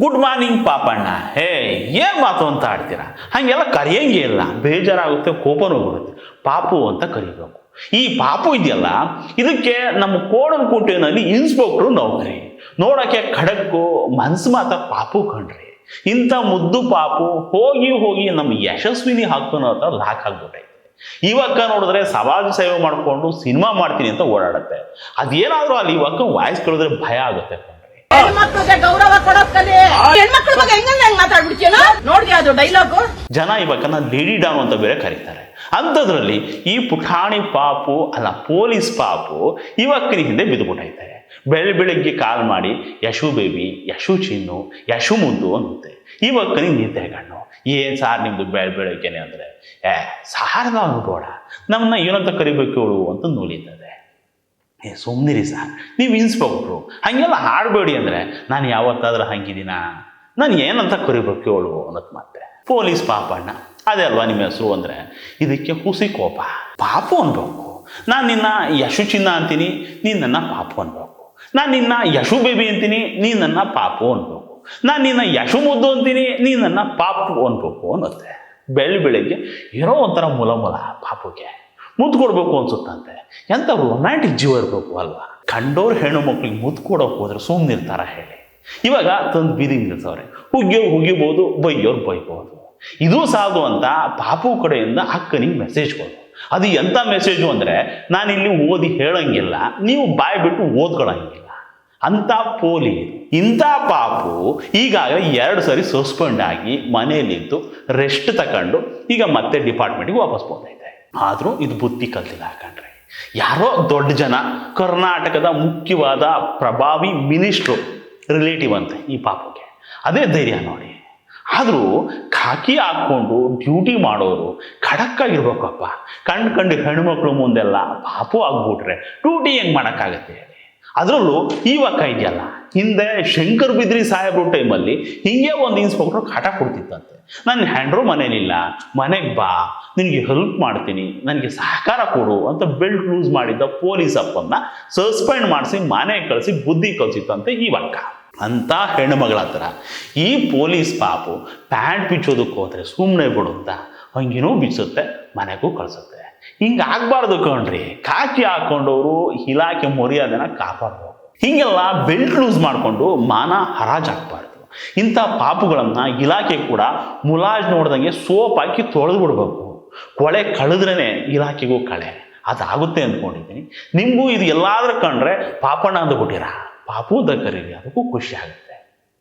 Good morning Papanna. ಹೇ, ಏನ್ ಮಾತು ಅಂತ ಆಡ್ತೀರಾ? ಹಂಗೆಲ್ಲ ಕರೆಯಂಗೆ ಇಲ್ಲ, ಬೇಜಾರಾಗುತ್ತೆ, ಕೋಪನೂ ಬರುತ್ತೆ. ಪಾಪು ಅಂತ ಕರಿಬೇಕು. ಈ ಪಾಪು ಇದೆಯಲ್ಲ, ಇದಕ್ಕೆ ನಮ್ಮ ಕೋಡನಕೋಟೆಯಲ್ಲಿ ಇನ್ಸ್ಪೆಕ್ಟ್ರು ನೌಕರಿ. ನೋಡಕ್ಕೆ ಖಡಕ್ಕು, ಮನ್ಸು ಮಾತ್ರ ಪಾಪು ಕಣ್ರಿ. ಇಂಥ ಮುದ್ದು ಪಾಪು ಹೋಗಿ ಹೋಗಿ ನಮ್ಮ ಯಶಸ್ವಿನಿ ಹಾಕೋನೋ ಹತ್ರ ಲಾಕ್ ಆಗ್ಬಿಟ್ಟೈತೆ. ಇವಕ್ಕ ನೋಡಿದ್ರೆ ಸಮಾಜ ಸೇವೆ ಮಾಡ್ಕೊಂಡು ಸಿನಿಮಾ ಮಾಡ್ತೀನಿ ಅಂತ ಓಡಾಡುತ್ತೆ. ಅದೇನಾದ್ರೂ ಅಲ್ಲಿ ಇವಕ್ಕ ವಾಯ್ಸ್ ಕೇಳಿದ್ರೆ ಭಯ ಆಗುತ್ತೆ. ಹೆಣ್ಮಕ್ಳಿಗೆ ಗೌರವ ಕೊಡೋದ್ ಕಲಿ. ಹೆಣ್ಮಕ್ಳ ಬಗ್ಗೆ ಹೆಂಗ್ ಮಾತಾಡ್ಬಿಡ್ತೀಯನ? ನೋಡ್ದಿ ಅದು ಡೈಲಾಗು. ಜನ ಇವಕ್ಕನ್ನ ಲೇಡಿ ಡಾನ್ ಅಂತ ಬೇರೆ ಕರೀತಾರೆ. ಅಂಥದ್ರಲ್ಲಿ ಈ ಪುಟಾಣಿ ಪಾಪು ಅಲ್ಲ, ಪೊಲೀಸ್ ಪಾಪು ಇವಕ್ಕನ ಹಿಂದೆ ಬಿದ್ದುಬಿಟ್ಟೈತೆ. ಬೆಳಿಗ್ಗೆ ಕಾಲ್ ಮಾಡಿ ಯಶು ಬೇಬಿ, ಯಶು ಚಿನ್ನು, ಯಶು ಮುದ್ದು ಅನ್ನುತ್ತೆ. ಇವಕ್ಕನಿಗೆ ನಿದ್ದೆ ಗಣ್ಣು. ಏನ್ ಸಾರ್ ನಿಮ್ದು ಬೆಳಗ್ಗೆನೆ ಅಂದ್ರೆ, ಸಾರದ ಅನ್ಬೋಡ, ನಮ್ಮನ್ನ ಏನಂತ ಕರಿಬೇಕು ಹೇಳು ಅಂತ ನೂಲಿತದೆ. ಸುಮ್ಮನಿರಿ ಸಾರ್, ನೀವು ಇನ್ಸ್ಪೆಕ್ಟ್ರು, ಹಾಗೆಲ್ಲ ಹಾಡಬೇಡಿ ಅಂದರೆ ನಾನು ಯಾವತ್ತಾದ್ರೂ ಹಂಗಿದ್ದೀನ? ನಾನು ಏನಂತ ಕರಿಬೇಕು ಹೇಳು ಅನ್ನೋದು. ಮತ್ತೆ ಪೊಲೀಸ್ ಪಾಪಣ್ಣ ಅದೇ ಅಲ್ವಾ ನಿಮ್ಮ ಹೆಸರು ಅಂದರೆ, ಇದಕ್ಕೆ ಹುಸಿ ಕೋಪ. ಪಾಪು ಅನ್ಬೇಕು. ನಾನು ನಿನ್ನ ಯಶು ಚಿನ್ನ ಅಂತೀನಿ, ನೀನು ನನ್ನ ಪಾಪು ಅನ್ಬೇಕು. ನಾನು ನಿನ್ನ ಯಶು ಬೇಬಿ ಅಂತೀನಿ, ನೀನು ನನ್ನ ಪಾಪು ಅನ್ಬೇಕು. ನಾನು ನಿನ್ನ ಯಶು ಮುದ್ದು ಅಂತೀನಿ, ನೀನು ನನ್ನ ಪಾಪು ಅನ್ಬೇಕು ಅನ್ನತ್ತೆ. ಬೆಳಿಗ್ಗೆ ಏನೋ ಒಂಥರ ಮುಲ ಪಾಪುಗೆ ಮುದ್ದು ಕೊಡ್ಬೇಕು ಅನ್ಸುತ್ತಂತೆ. ಎಂಥ ರೊಮ್ಯಾಂಟಿಕ್ ಜೀವ ಇರಬೇಕು ಅಲ್ವಾ? ಕಂಡೋರು ಹೆಣ್ಣು ಮಕ್ಳಿಗೆ ಮುದ್ದು ಕೊಡೋಕೆ ಹೋದ್ರೆ ಸುಮ್ಮನಿರ್ತಾರ ಹೇಳಿ? ಇವಾಗ ತಂದು ಬೀದಿ ನಿಲ್ಸವ್ರೆ. ಹುಗಿಬೋದು, ಬೈಯೋರು ಬೈಬೋದು. ಇದು ಸಾಧು ಅಂತ ಪಾಪು ಕಡೆಯಿಂದ ಅಕ್ಕನಿಗೆ ಮೆಸೇಜ್ ಕೊಡು. ಅದು ಎಂಥ ಮೆಸೇಜು ಅಂದರೆ, ನಾನಿಲ್ಲಿ ಓದಿ ಹೇಳಂಗಿಲ್ಲ, ನೀವು ಬಾಯಿ ಬಿಟ್ಟು ಓದ್ಕೊಳ್ಳಂಗಿಲ್ಲ ಅಂತ ಪೋಲಿ. ಇಂಥ ಪಾಪು ಈಗಾಗಲೇ 2 ಸರಿ ಸಸ್ಪೆಂಡ್ ಆಗಿ ಮನೆಯಲ್ಲಿದ್ದು ರೆಸ್ಟ್ ತಗೊಂಡು ಈಗ ಮತ್ತೆ ಡಿಪಾರ್ಟ್ಮೆಂಟಿಗೆ ವಾಪಸ್ ಬಂದೈತೆ. ಆದರೂ ಇದು ಬುದ್ಧಿ ಕಲ್ತಿಲ್ಲ ಹಾಕಂಡ್ರೆ. ಯಾರೋ ದೊಡ್ಡ ಜನ, ಕರ್ನಾಟಕದ ಮುಖ್ಯವಾದ ಪ್ರಭಾವಿ ಮಿನಿಸ್ಟ್ರು ರಿಲೇಟಿವ್ ಅಂತೆ ಈ ಪಾಪುಗೆ. ಅದೇ ಧೈರ್ಯ ನೋಡಿ. ಆದರೂ ಖಾಕಿ ಹಾಕ್ಕೊಂಡು ಡ್ಯೂಟಿ ಮಾಡೋರು ಖಡಕ್ಕಾಗಿರ್ಬೇಕಪ್ಪ. ಕಂಡು ಹೆಣ್ಮಕ್ಳು ಮುಂದೆಲ್ಲ ಪಾಪು ಆಗ್ಬಿಟ್ರೆ ಡ್ಯೂಟಿ ಹೆಂಗೆ ಮಾಡೋಕ್ಕಾಗತ್ತೆ ಹೇಳಿ? ಅದರಲ್ಲೂ ಇವಾಗ ಇದೆಯಲ್ಲ, ಹಿಂದೆ ಶಂಕರ್ ಬಿದ್ರಿ ಸಾಹೇಬ್ರು ಟೈಮಲ್ಲಿ ಹಿಂಗೆ ಒಂದು ಇನ್ಸ್ಪೆಕ್ಟ್ರು ಕಾಟ ಕೊಡ್ತಿತ್ತಂತೆ. ನನ್ನ ಹ್ಯಾಂಡ್ರು ಮನೇಲಿಲ್ಲ, ಮನೆಗೆ ಬಾ, ನಿನಗೆ ಹೆಲ್ಪ್ ಮಾಡ್ತೀನಿ, ನನಗೆ ಸಹಕಾರ ಕೊಡು ಅಂತ ಬೆಲ್ಟ್ ಲೂಸ್ ಮಾಡಿದ್ದ ಪೊಲೀಸ್ ಅಪ್ಪನ್ನ ಸಸ್ಪೆಂಡ್ ಮಾಡಿಸಿ ಮನೆಗೆ ಕಳಿಸಿ ಬುದ್ಧಿ ಕಲಿಸಿತ್ತಂತೆ ಇವಾಗ. ಅಂಥ ಹೆಣ್ಣುಮಗಳ ಹತ್ರ ಈ ಪೊಲೀಸ್ ಪಾಪು ಪ್ಯಾಂಟ್ ಬಿಚ್ಚೋದಕ್ಕೆ ಹೋದ್ರೆ ಸುಮ್ಮನೆ ಬಿಡುತ್ತಾ? ಹಂಗೇನೂ ಬಿಚ್ಚುತ್ತೆ, ಮನೆಗೂ ಕಳಿಸುತ್ತೆ. ಹಿಂಗೆ ಆಗ್ಬಾರ್ದು ಕಣ್ರಿ. ಖಾಕಿ ಹಾಕೊಂಡವರು ಇಲಾಖೆ ಮರ್ಯಾದೆನ ಕಾಪಾಡಬೇಕು. ಹೀಗೆಲ್ಲ ಬೆಲ್ಟ್ ಲೂಸ್ ಮಾಡಿಕೊಂಡು ಮಾನ ಹರಾಜಾಗಬಾರ್ದು. ಇಂಥ ಪಾಪುಗಳನ್ನು ಇಲಾಖೆ ಕೂಡ ಮುಲಾಜ್ ನೋಡ್ದಂಗೆ ಸೋಪ್ ಹಾಕಿ ತೊಳೆದು ಬಿಡ್ಬೇಕು. ಕೊಳೆ ಕಳೆದ್ರೇ ಇಲಾಖೆಗೂ ಕಳೆ. ಅದಾಗುತ್ತೆ ಅಂದ್ಕೊಂಡಿದ್ದೀನಿ. ನಿಮಗೂ ಇದು ಎಲ್ಲಾದ್ರೂ ಕಂಡ್ರೆ ಪಾಪಣ್ಣ ಅಂದ್ಬಿಟ್ಟಿರ, ಪಾಪು ಅಂತ ಕರೀರಿ, ಅದಕ್ಕೂ ಖುಷಿ ಆಗುತ್ತೆ.